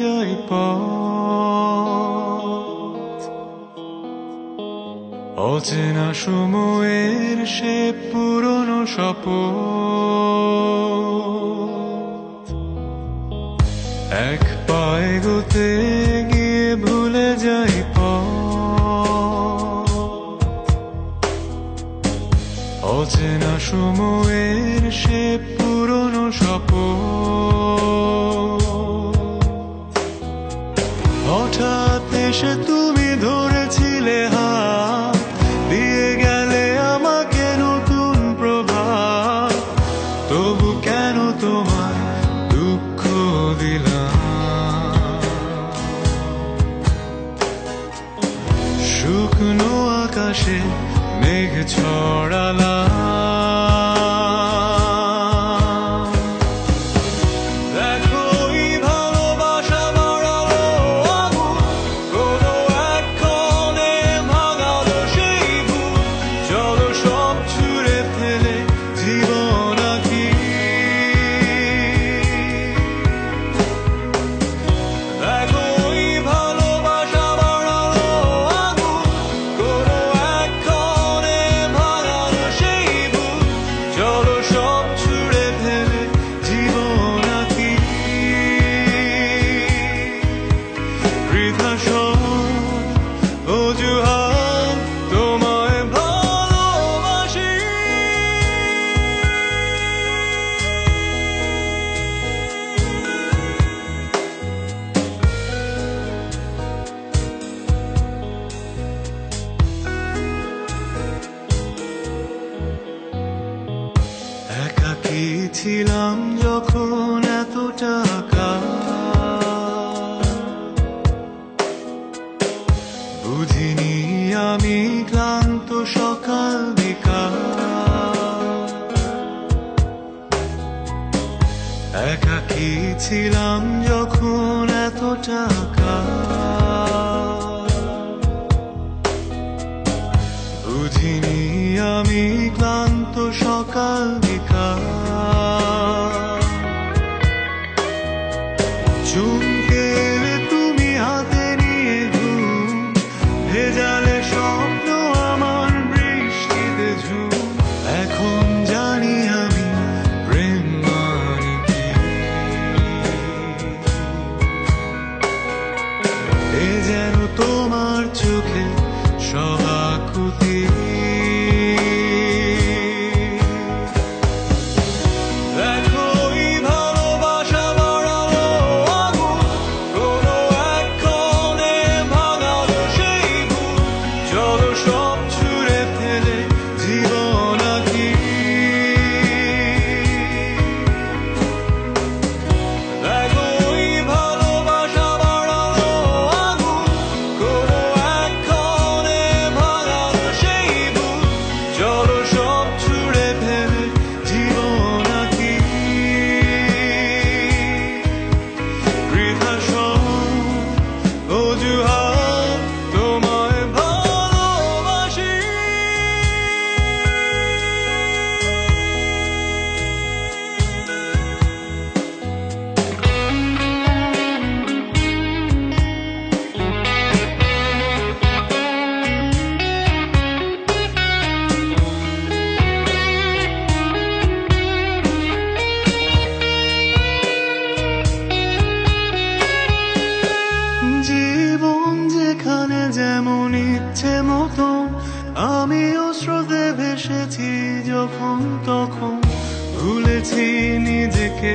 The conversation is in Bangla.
যায় পথ, অচেনা সময়ের সে পুরনো শপথ, এক পায়ে এগোতে গিয়ে ভুলে যাই পথ, অচেনা সময়ের সে পুরনো শপথ। হঠাৎ এসে তুমি ধরেছিলে হাত, দিয়ে গেলে আমাকে নতুন প্রভাত, তবু কেন তোমার দুঃখ দিলাম? শুকনো আকাশে মেঘ ছড়ালাম, দেখো এই ভালোবাসা বাড়ালো আগুন, কোনো একক্ষণে ভাঙালো সেই ভুল, চলো সব ছুঁড়ে ফেলে জীবন আঁকি। দেখো এই ভালোবাসা বাড়ালো আগুন, কোনো একক্ষণে ভাঙালো সেই ভুল, চলো সব ছুঁড়ে ফেলে জীবন আঁকি। বৃথা সব অজুহাত, তোমায় ভালোবাসি। একাকী ছিলাম যখন এত টাকা, বুঝিনি আমি ক্লান্ত সকাল বিকাল। একাকী ছিলাম যখন এত টাকা, বুঝিনি আমি ক্লান্ত সকাল বিকাল। চমকে এলে তুমি হাতে নিয়ে ঘুম, ভেজালে স্বপ্ন আমার বৃষ্টিতে ঝুম। এখন জানি আমি প্রেম মানে কি, এ যেন তোমার চোখে সব আকুতি। দেখো এই ভালোবাসা বাড়ালো আগুন, কোনো একক্ষণে ভাঙালো সেই ভুল, চলো সব ছুঁড়ে ফেলে জীবন আঁকি। দেখো এই ভালোবাসা বাড়ালো আগুন, কোনো একক্ষণে ভাঙালো সেই ভুল, চলো সব ছুঁড়ে ফেলে জীবন আঁকি। বৃথা সব অজুহাত, তোমায় ভালোবাসি। জীবন যেখানে যেমন ইচ্ছে মতন, আমিও স্রোতে ভেসেছি যখন তখন, ভুলেছি নিজেকে